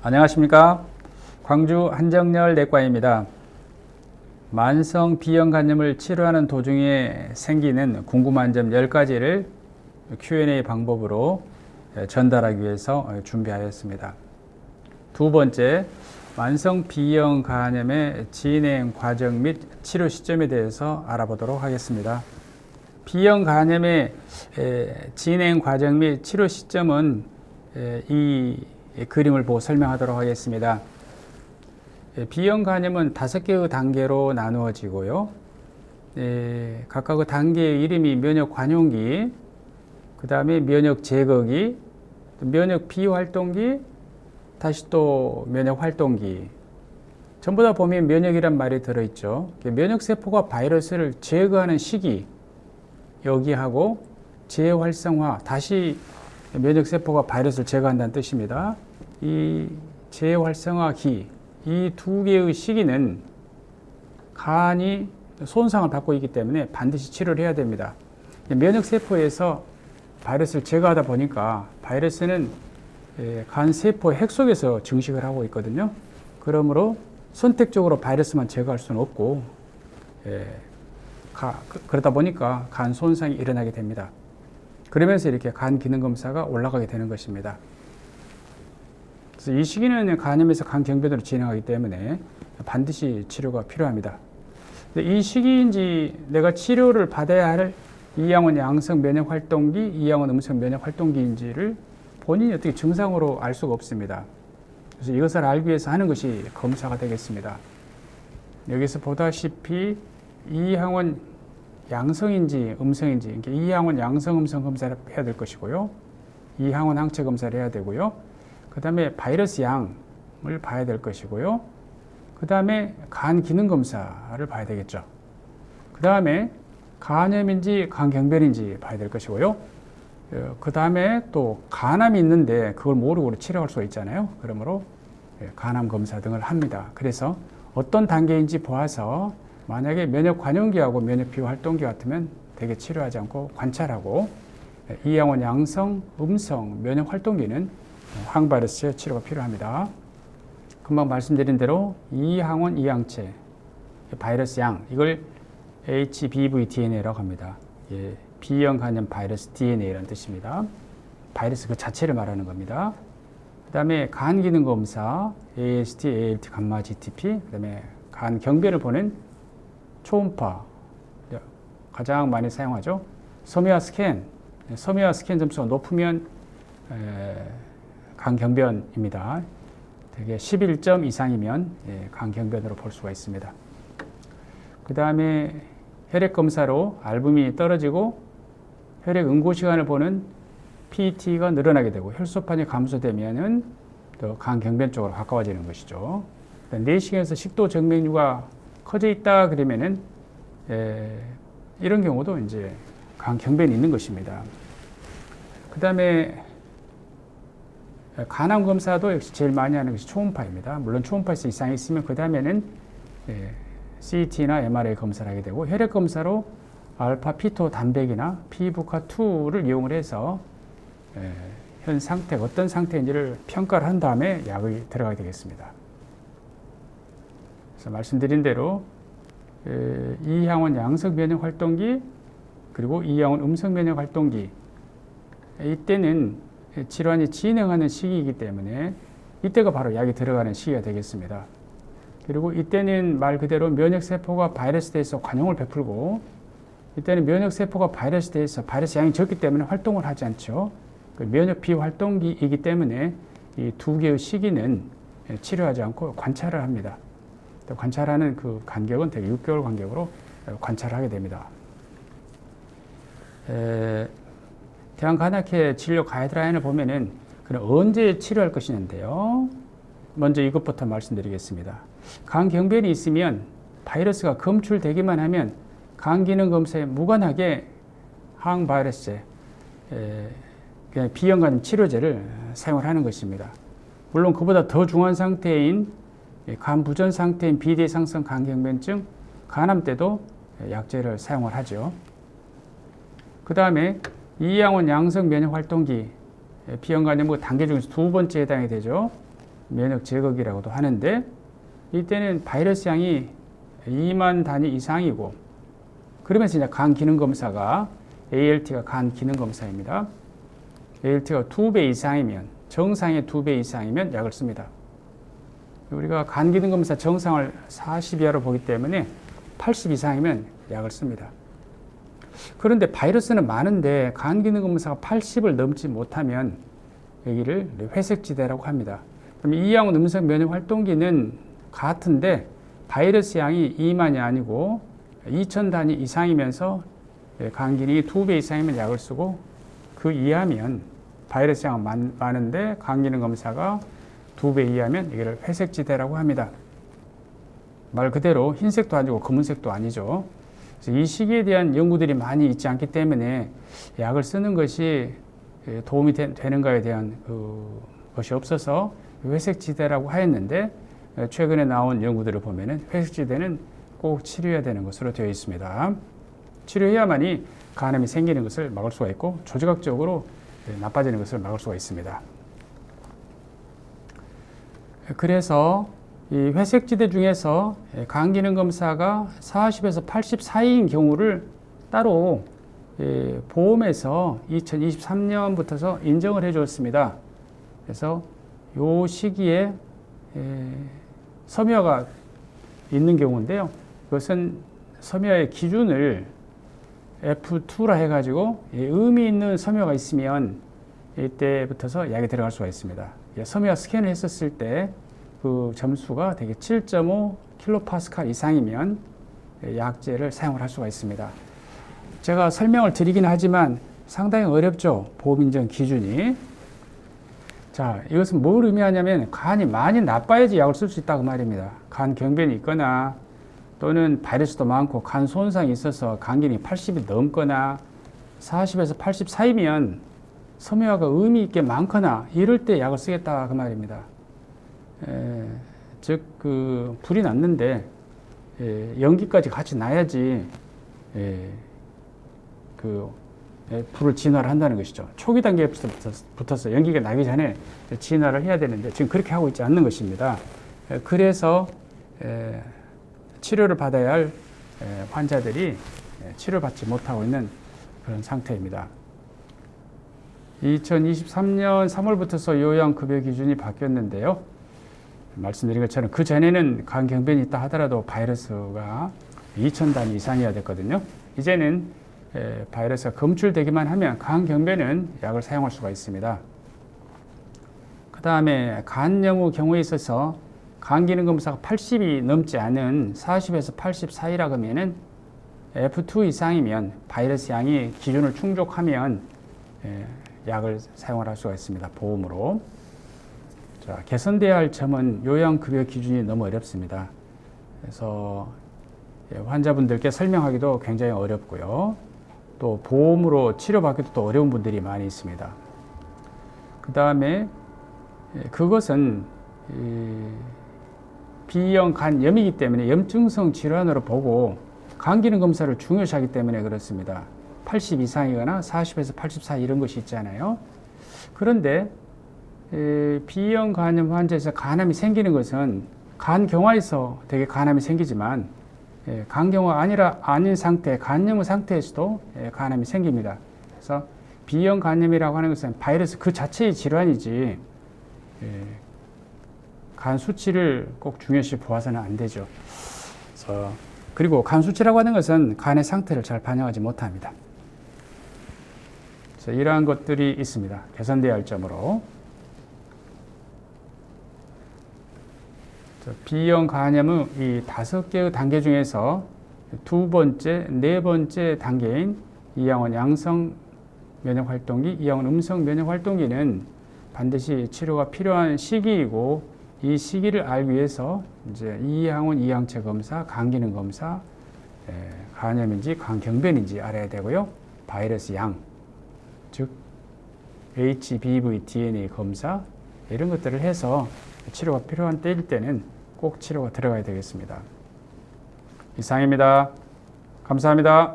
안녕하십니까. 광주 한정열 내과입니다. 만성 B형 간염을 치료하는 도중에 생기는 궁금한 점 10가지를 Q&A 방법으로 전달하기 위해서 준비하였습니다. 두 번째, 만성 B형 간염의 진행 과정 및 치료 시점에 대해서 알아보도록 하겠습니다. B형 간염의 진행 과정 및 치료 시점은 이 그림을 보고 설명하도록 하겠습니다. B형 간염은 5개의 단계로 나누어지고요. 각각의 단계의 이름이 면역 관용기, 그 다음에 면역 제거기, 면역 비활동기, 다시 또 면역 활동기. 전부 다 보면 면역이란 말이 들어있죠. 면역 세포가 바이러스를 제거하는 시기, 여기하고 재활성화, 다시 면역 세포가 바이러스를 제거한다는 뜻입니다. 이 재활성화기, 이 두 개의 시기는 간이 손상을 받고 있기 때문에 반드시 치료를 해야 됩니다. 면역 세포에서 바이러스를 제거하다 보니까 바이러스는 간 세포 핵 속에서 증식을 하고 있거든요. 그러므로 선택적으로 바이러스만 제거할 수는 없고, 그러다 보니까 간 손상이 일어나게 됩니다. 그러면서 이렇게 간 기능 검사가 올라가게 되는 것입니다. 그래서 이 시기는 간염에서 간 경변으로 진행하기 때문에 반드시 치료가 필요합니다. 이 시기인지 내가 치료를 받아야 할 E항원 양성 면역 활동기, E항원 음성 면역 활동기인지를 본인이 어떻게 증상으로 알 수가 없습니다. 그래서 이것을 알기 위해서 하는 것이 검사가 되겠습니다. 여기서 보다시피 E항원 양성인지 음성인지, 그러니까 E항원 양성 음성 검사를 해야 될 것이고요. E항원 항체 검사를 해야 되고요. 그 다음에 바이러스 양을 봐야 될 것이고요. 그 다음에 간 기능 검사를 봐야 되겠죠. 그 다음에 간염인지 간경변인지 봐야 될 것이고요. 그 다음에 또 간암이 있는데 그걸 모르고 치료할 수가 있잖아요. 그러므로 간암 검사 등을 합니다. 그래서 어떤 단계인지 보아서 만약에 면역 관용기하고 면역 비활동기 같으면 되게 치료하지 않고 관찰하고, E항원 양성, 음성, 면역 활동기는 항바이러스의 치료가 필요합니다. 금방 말씀드린 대로 E항원 E항체, 바이러스 양, 이걸 HBV DNA라고 합니다. B형 간염 바이러스 DNA라는 뜻입니다. 바이러스 그 자체를 말하는 겁니다. 그 다음에 간 기능 검사, AST, ALT, 감마 GTP, 그 다음에 간 경변을 보는 초음파, 가장 많이 사용하죠. 섬유화 스캔, 섬유화 스캔 점수가 높으면 간 경변입니다. 되게 11점 이상이면 간 경변으로 볼 수가 있습니다. 그 다음에 혈액 검사로 알부민이 떨어지고 혈액 응고 시간을 보는 PET가 늘어나게 되고 혈소판이 감소되면은 또 간 경변 쪽으로 가까워지는 것이죠. 내시경에서 식도 정맥류가 커져 있다 그러면은 이런 경우도 이제 간 경변이 있는 것입니다. 그 다음에 간암 검사도 역시 제일 많이 하는 것이 초음파입니다. 물론 초음파에서 이상이 있으면 그 다음에는 CT나 MRI 검사를 하게 되고, 혈액 검사로 알파 피토 단백이나 피부카2를 이용을 해서 현 상태가 어떤 상태인지를 평가를 한 다음에 약이 들어가게 되겠습니다. 그래서 말씀드린 대로 E항원 양성 면역 활동기, 그리고 E항원 음성 면역 활동기, 이때는 질환이 진행하는 시기이기 때문에 이때가 바로 약이 들어가는 시기가 되겠습니다. 그리고 이때는 말 그대로 면역세포가 바이러스에 대해서 관용을 베풀고, 이때는 면역세포가 바이러스에 대해서 바이러스 양이 적기 때문에 활동을 하지 않죠. 면역 비활동기이기 때문에 이 두 개의 시기는 치료하지 않고 관찰을 합니다. 관찰하는 그 간격은 대개 6개월 간격으로 관찰을 하게 됩니다. 대한간암회 진료 가이드라인을 보면은 그럼 언제 치료할 것이냐인데요. 먼저 이것부터 말씀드리겠습니다. 간 경변이 있으면 바이러스가 검출되기만 하면 간 기능 검사에 무관하게 항바이러스제, B형 간염 치료제를 사용을 하는 것입니다. 물론 그보다 더 중한 상태인 간 부전 상태인 비대 상성 간경변증, 간암 때도 약제를 사용을 하죠. 그 다음에 E항원 양성 면역 활동기, B형 간염 단계 중에서 두 번째에 해당이 되죠. 면역 제거기라고도 하는데 이때는 바이러스 양이 2만 단위 이상이고 그러면서 이제 간 기능 검사가 ALT가 간 기능 검사입니다. ALT가 2배 이상이면 정상의 2배 이상이면 약을 씁니다. 우리가 간 기능 검사 정상을 40 이하로 보기 때문에 80 이상이면 약을 씁니다. 그런데 바이러스는 많은데 간 기능 검사가 80을 넘지 못하면 여기를 회색지대라고 합니다. 그럼 이양원 음성 면역 활동기는 같은데 바이러스 양이 2만이 아니고 2000 단위 이상이면서 간 기능이 2배 이상이면 약을 쓰고 그 이하면 바이러스 양은 많은데 간 기능 검사가 2배 이하면 여기를 회색지대라고 합니다. 말 그대로 흰색도 아니고 검은색도 아니죠. 그래서 이 시기에 대한 연구들이 많이 있지 않기 때문에 약을 쓰는 것이 도움이 되는가에 대한 것이 없어서 회색지대라고 하였는데 최근에 나온 연구들을 보면은 회색지대는 꼭 치료해야 되는 것으로 되어 있습니다. 치료해야만이 간암이 생기는 것을 막을 수가 있고 조직학적으로 나빠지는 것을 막을 수가 있습니다. 그래서 이 회색지대 중에서 간 기능 검사가 40에서 80 사이인 경우를 따로 보험에서 2023년부터서 인정을 해 주었습니다. 그래서 이 시기에 섬유화가 있는 경우인데요. 그것은 섬유화의 기준을 F2라 해가지고 의미 있는 섬유화가 있으면 이때부터서 약이 들어갈 수가 있습니다. 섬유화 스캔을 했었을 때 그 점수가 되게 7.5 킬로파스칼 이상이면 약제를 사용을 할 수가 있습니다. 제가 설명을 드리긴 하지만 상당히 어렵죠. 보험 인정 기준이. 자, 이것은 뭘 의미하냐면 간이 많이 나빠야지 약을 쓸 수 있다고 말입니다. 간 경변이 있거나 또는 바이러스도 많고 간 손상이 있어서 간 기능이 80이 넘거나 40에서 80 사이면 섬유화가 의미 있게 많거나 이럴 때 약을 쓰겠다 그 말입니다. 즉 그 불이 났는데 연기까지 같이 나야지 불을 진화를 한다는 것이죠. 초기 단계부터 붙어서 연기가 나기 전에 진화를 해야 되는데 지금 그렇게 하고 있지 않는 것입니다. 그래서 치료를 받아야 할 환자들이 치료받지 못하고 있는 그런 상태입니다. 2023년 3월부터서 요양급여 기준이 바뀌었는데요. 말씀드린 것처럼 그 전에는 간 경변이 있다 하더라도 바이러스가 2000 단위 이상이어야 됐거든요. 이제는 바이러스가 검출되기만 하면 간 경변은 약을 사용할 수가 있습니다. 그 다음에 간염의 경우에 있어서 간 기능 검사가 80이 넘지 않은 40에서 80 사이라 그러면은 F2 이상이면 바이러스 양이 기준을 충족하면 약을 사용을 할 수가 있습니다. 보험으로. 자, 개선돼야 할 점은 요양급여 기준이 너무 어렵습니다. 그래서 환자분들께 설명하기도 굉장히 어렵고요. 또 보험으로 치료받기도 또 어려운 분들이 많이 있습니다. 그 다음에 그것은 B형 간염이기 때문에 염증성 질환으로 보고 간 기능 검사를 중요시하기 때문에 그렇습니다. 80 이상이거나 40에서 80 사이 이런 것이 있잖아요. 그런데 B형 간염 환자에서 간암이 생기는 것은 간경화에서 되게 간암이 생기지만 간경화가 아닌 상태, 간염의 상태에서도 간암이 생깁니다. 그래서 B형 간염이라고 하는 것은 바이러스 그 자체의 질환이지 간 수치를 꼭 중요시 보아서는 안 되죠. 그리고 간 수치라고 하는 것은 간의 상태를 잘 반영하지 못합니다. 이러한 것들이 있습니다. 개선돼야 할 점으로. B형 간염의 이 5개의 단계 중에서 두 번째, 네 번째 단계인 이양원 양성 면역 활동기, 이양원 음성 면역 활동기는 반드시 치료가 필요한 시기이고 이 시기를 알기 위해서 이제 이양원 이항체 검사, 간 기능 검사, 간염인지 간경변인지 알아야 되고요. 바이러스 양, 즉 HBV DNA 검사 이런 것들을 해서 치료가 필요한 때일 때는 꼭 치료가 들어가야 되겠습니다. 이상입니다. 감사합니다.